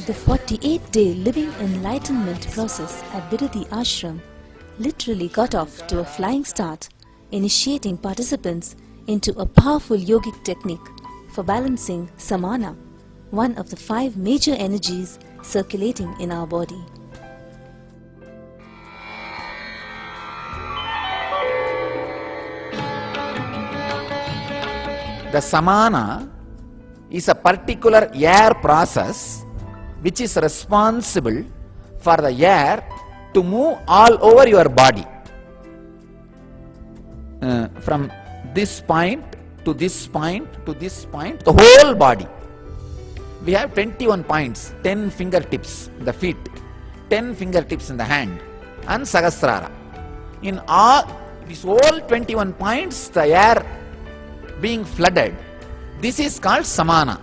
The 48-day living enlightenment process at Biruthi Ashram literally got off to a flying start, initiating participants into a powerful yogic technique for balancing samana, one of the 5 major energies circulating in our body. The samana is a particular air process which is responsible for the air to move all over your body. From this point to this point to this point, the whole body. We have 21 points, 10 fingertips in the feet, 10 fingertips in the hand, and Sahasrara. In all these whole 21 points, the air being flooded, this is called samana.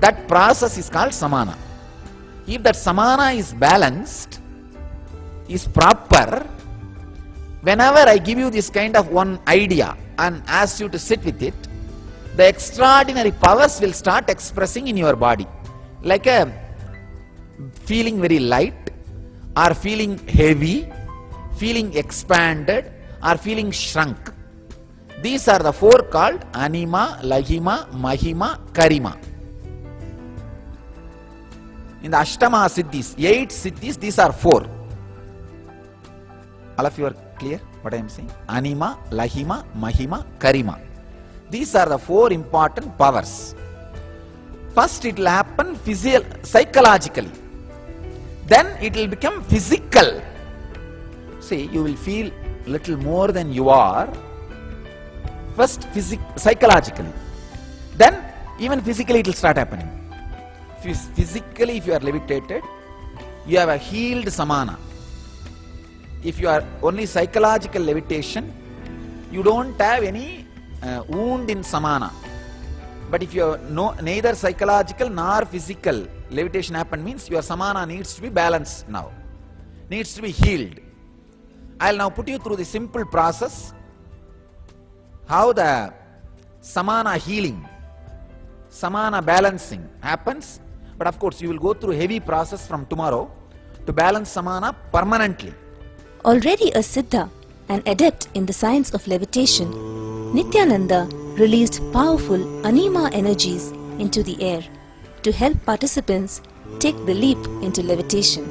That process is called samana. If that samana is balanced, is proper, whenever I give you this kind of one idea and ask you to sit with it, the extraordinary powers will start expressing in your body, like a feeling very light, or feeling heavy, feeling expanded, or feeling shrunk. These are the 4 called anima, lahima, mahima, karima. In the Ashtama Siddhis, 8 Siddhis, these are 4. All of you are clear what I am saying? Anima, lahima, mahima, karima. These are the 4 important powers. First it will happen psychologically. Then it will become physical. See, you will feel little more than you are. First psychologically. Then even physically it will start happening. Physically, if you are levitated, you have a healed samana. If you are only psychological levitation, you don't have any wound in samana. But if you are neither psychological nor physical levitation happen, means your samana needs to be balanced now, needs to be healed. I will now put you through the simple process how the samana healing, samana balancing happens. But of course you will go through heavy process from tomorrow to balance samana permanently. Already a siddha, an adept in the science of levitation, Nithyananda released powerful anima energies into the air to help participants take the leap into levitation.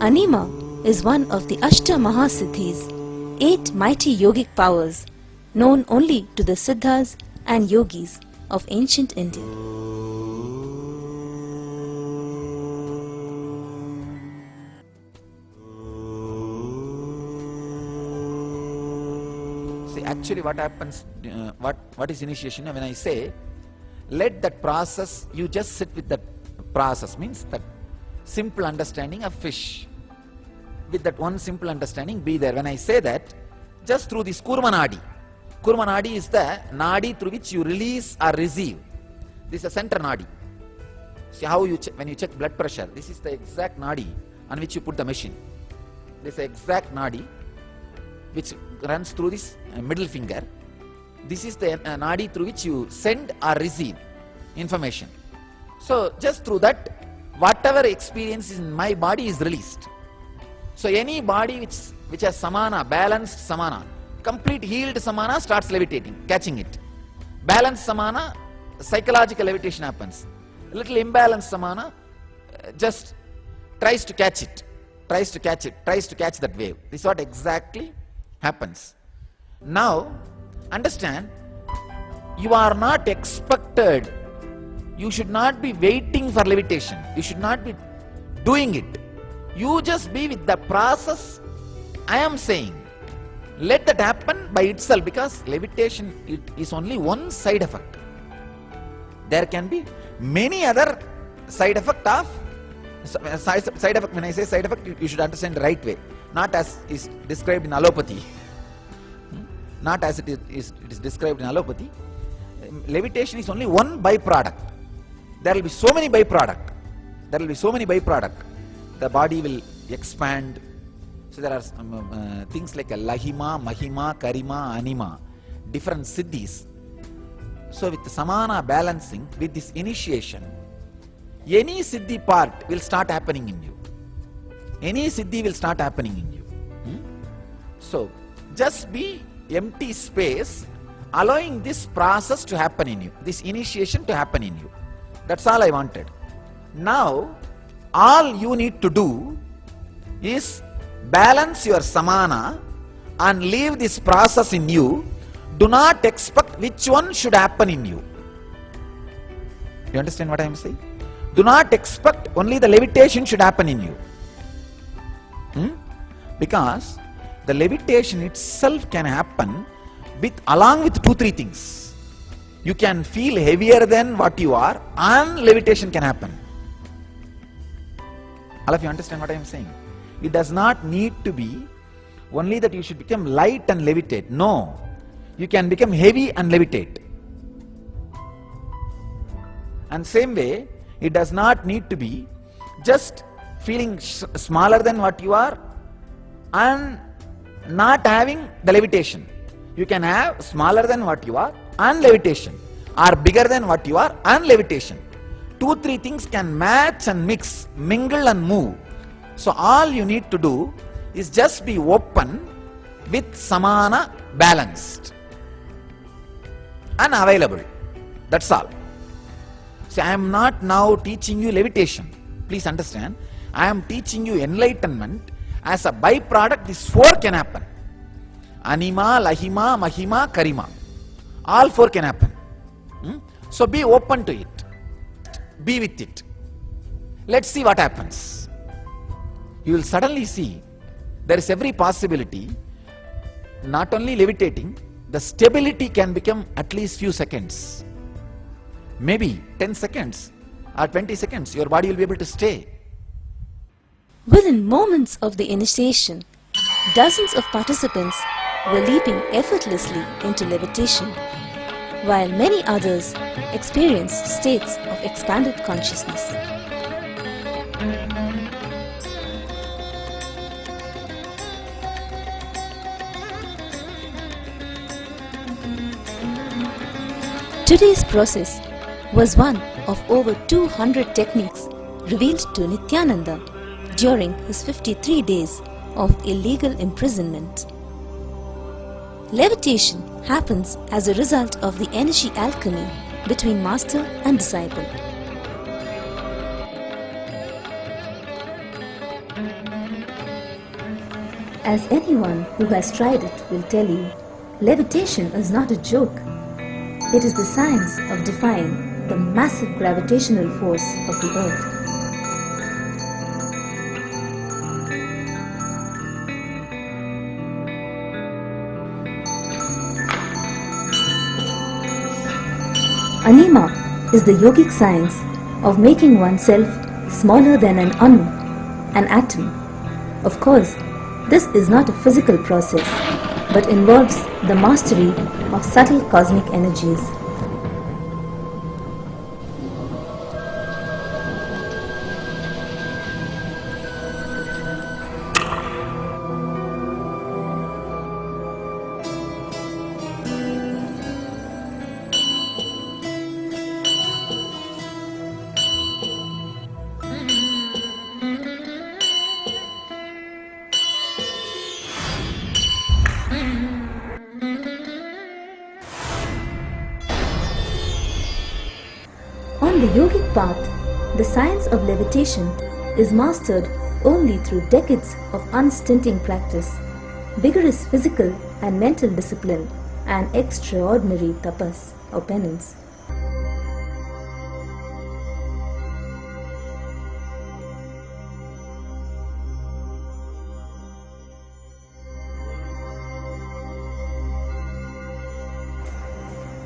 Anima is one of the Ashta Mahasiddhis, 8 mighty yogic powers known only to the siddhas and yogis of ancient India. See, actually what happens, what is initiation? When I say, let that process, you just sit with that process, means that simple understanding of fish. With that one simple understanding, be there. When I say that, just through this Kurma Nadi. Kurma Nadi is the Nadi through which you release or receive. This is a center Nadi. See how you when you check blood pressure, this is the exact Nadi on which you put the machine. This is the exact Nadi which runs through this middle finger. This is the Nadi through which you send or receive information. So just through that, whatever experience is in my body is released. So any body which has samana, balanced samana, complete healed samana starts levitating, catching it. Balanced samana, psychological levitation happens. Little imbalanced samana just tries to catch it, tries to catch that wave. This is what exactly happens. Now, understand, you are not expected, you should not be waiting for levitation, you should not be doing it. You just be with the process I am saying. Let that happen by itself, because levitation is only one side effect. There can be many other side effect of side effect. When I say side effect, you should understand the right way, not as is described in allopathy. Not as it is described in allopathy. Levitation is only one byproduct. There will be so many byproduct. The body will expand. So there are things like a lahima, mahima, karima, anima, different siddhis. So with samana balancing, with this initiation, any siddhi part will start happening in you. Any siddhi will start happening in you. So just be empty space, allowing this process to happen in you, this initiation to happen in you. That's all I wanted. Now all you need to do is balance your samana and leave this process in you. Do not expect which one should happen in you. You understand what I am saying? Do not expect only the levitation should happen in you. Because the levitation itself can happen along with 2-3 things. You can feel heavier than what you are, and levitation can happen. All of you understand what I am saying? It does not need to be only that you should become light and levitate. No. You can become heavy and levitate. And same way, it does not need to be just feeling smaller than what you are and not having the levitation. You can have smaller than what you are and levitation, or bigger than what you are and levitation. 2-3 things can match and mix, mingle and move. So all you need to do is just be open with samana balanced and available. That's all. See, I am not now teaching you levitation. Please understand. I am teaching you enlightenment. As a byproduct, these 4 can happen. Anima, Lahima, Mahima, Karima. All 4 can happen. So be open to it. Be with it. Let's see what happens. You will suddenly see there is every possibility, not only levitating, the stability can become at least few seconds. Maybe 10 seconds or 20 seconds, your body will be able to stay. Within moments of the initiation, dozens of participants were leaping effortlessly into levitation, while many others experienced states of expanded consciousness. Today's process was one of over 200 techniques revealed to Nithyananda during his 53 days of illegal imprisonment. Levitation happens as a result of the energy alchemy between master and disciple. As anyone who has tried it will tell you, levitation is not a joke. It is the science of defying the massive gravitational force of the earth. Anima is the yogic science of making oneself smaller than an anu, an atom. Of course, this is not a physical process, but involves the mastery of subtle cosmic energies. On the yogic path, the science of levitation is mastered only through decades of unstinting practice, vigorous physical and mental discipline, and extraordinary tapas or penance.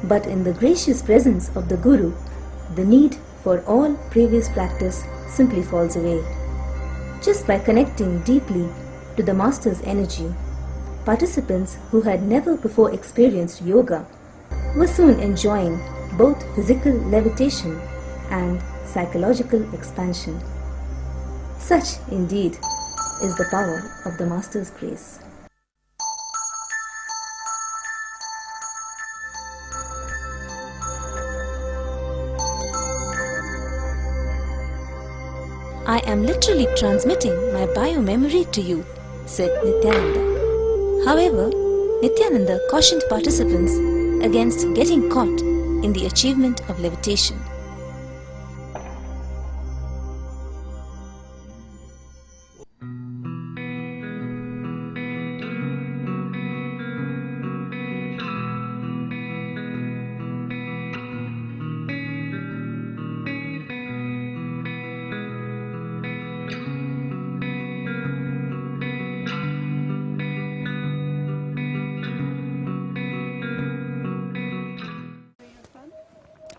But in the gracious presence of the Guru, the need for all previous practice simply falls away. Just by connecting deeply to the Master's energy, participants who had never before experienced yoga were soon enjoying both physical levitation and psychological expansion. Such, indeed, is the power of the Master's grace. I am literally transmitting my bio-memory to you, said Nithyananda. However, Nithyananda cautioned participants against getting caught in the achievement of levitation.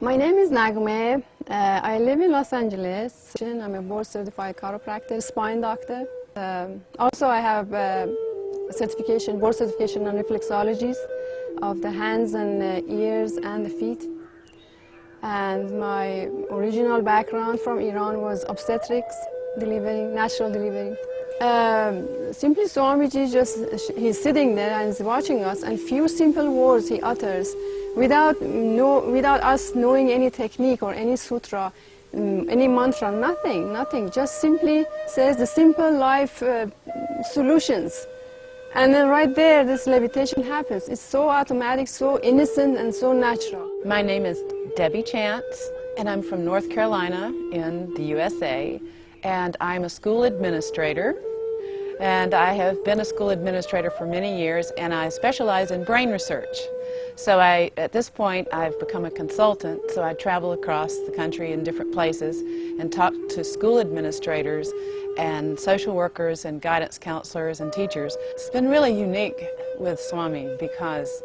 My name is Nagme. I live in Los Angeles. I'm a board-certified chiropractor, spine doctor. Also, I have board certification on reflexologies of the hands and ears and the feet. And my original background from Iran was obstetrics, delivering, natural delivery. Simply Swamiji he's sitting there and is watching us, and few simple words he utters without us knowing any technique or any sutra, any mantra, nothing, just simply says the simple life solutions. And then right there, this levitation happens. It's so automatic, so innocent, and so natural. My name is Debbie Chance, and I'm from North Carolina in the USA, and I'm a school administrator. And I have been a school administrator for many years, and I specialize in brain research. So at this point, I've become a consultant, so I travel across the country in different places and talk to school administrators and social workers and guidance counselors and teachers. It's been really unique with Swami because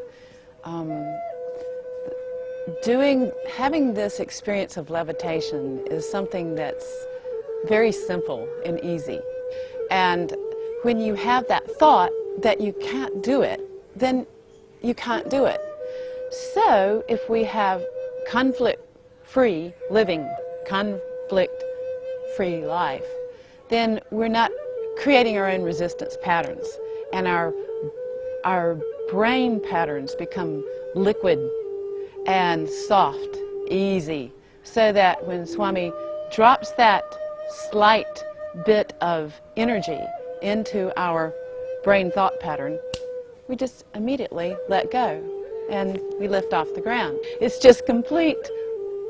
having this experience of levitation is something that's very simple and easy. And when you have that thought that you can't do it, then you can't do it. So if we have conflict-free living, conflict-free life, then we're not creating our own resistance patterns, and our brain patterns become liquid and soft, easy, so that when Swami drops that slight bit of energy into our brain thought pattern, we just immediately let go and we lift off the ground. It's just complete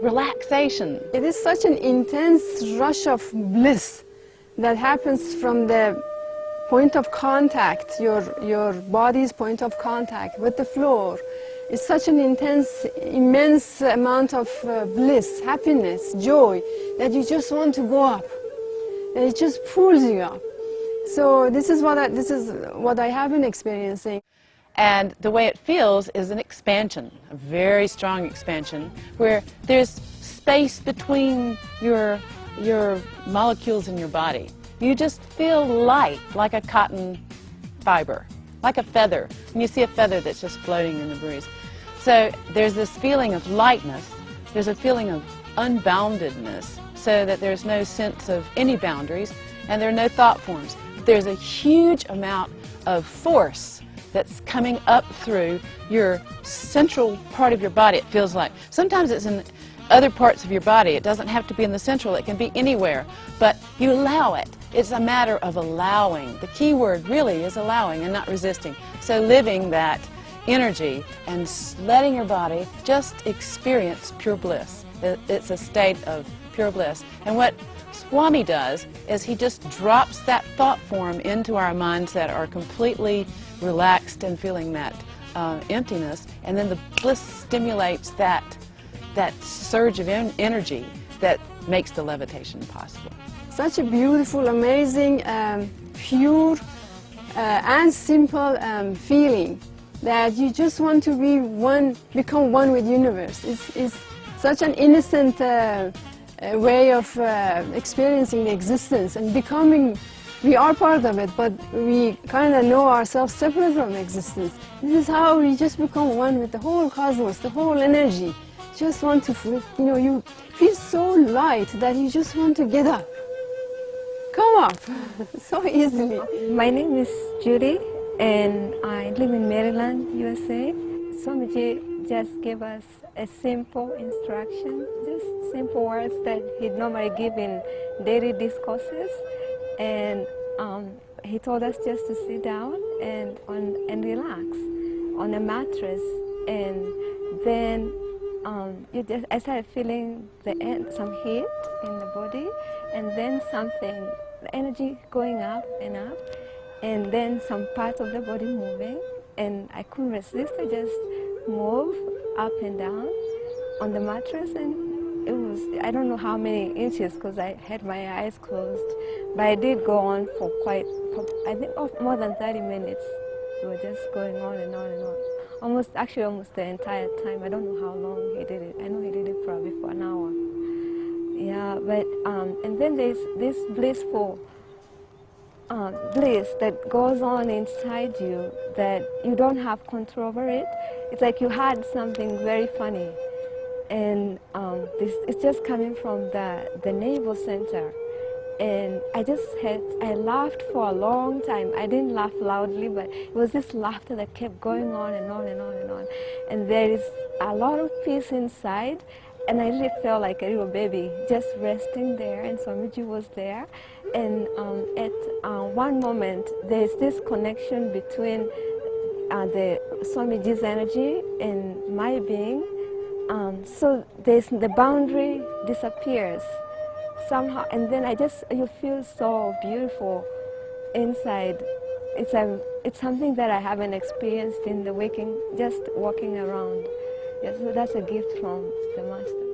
relaxation. It is such an intense rush of bliss that happens from the point of contact, your body's point of contact with the floor. It's such an intense, immense amount of bliss, happiness, joy, that you just want to go up. And it just pulls you up. So this is what I have been experiencing. And the way it feels is an expansion, a very strong expansion, where there's space between your molecules in your body. You just feel light, like a cotton fiber, like a feather. And you see a feather that's just floating in the breeze. So there's this feeling of lightness, there's a feeling of unboundedness, so that there's no sense of any boundaries, and there are no thought forms. There's a huge amount of force that's coming up through your central part of your body, it feels like. Sometimes it's in other parts of your body. It doesn't have to be in the central. It can be anywhere. But you allow it. It's a matter of allowing. The key word really is allowing and not resisting. So living that energy and letting your body just experience pure bliss. It's a state of pure bliss. And what Swami does is he just drops that thought form into our minds that are completely relaxed and feeling that emptiness, and then the bliss stimulates that surge of energy that makes the levitation possible. Such a beautiful, amazing, pure and simple feeling that you just want to be one, become one with the universe. It's such an innocent way of experiencing the existence and becoming. We are part of it, but we kind of know ourselves separate from existence. This is how we just become one with the whole cosmos, the whole energy. Just want to, you feel so light that you just want to get up. Come up, so easily. My name is Judy, and I live in Maryland, USA. Swamiji just gave us a simple instruction. just simple words that he'd normally give in daily discourses, and he told us just to sit down and relax on a mattress, and then I started feeling some heat in the body, and then the energy going up and up, and then some parts of the body moving, and I couldn't resist. I just moved up and down on the mattress, and it was, I don't know how many inches because I had my eyes closed, but I did go on for I think more than 30 minutes. We were just going on and on and on. Almost the entire time. I don't know how long he did it. I know he did it probably for an hour. Yeah, but, and then there's this blissful bliss that goes on inside you that you don't have control over it. It's like you had something very funny, and it's just coming from the navel center. And I laughed for a long time. I didn't laugh loudly, but it was this laughter that kept going on and on and on and on. And there is a lot of peace inside, and I really felt like a little baby just resting there, and Swamiji was there. And at one moment, there's this connection between the Swamiji's energy and my being. So the boundary disappears somehow, and then you feel so beautiful inside. It's something that I haven't experienced in the just walking around. Yes, so that's a gift from the Master.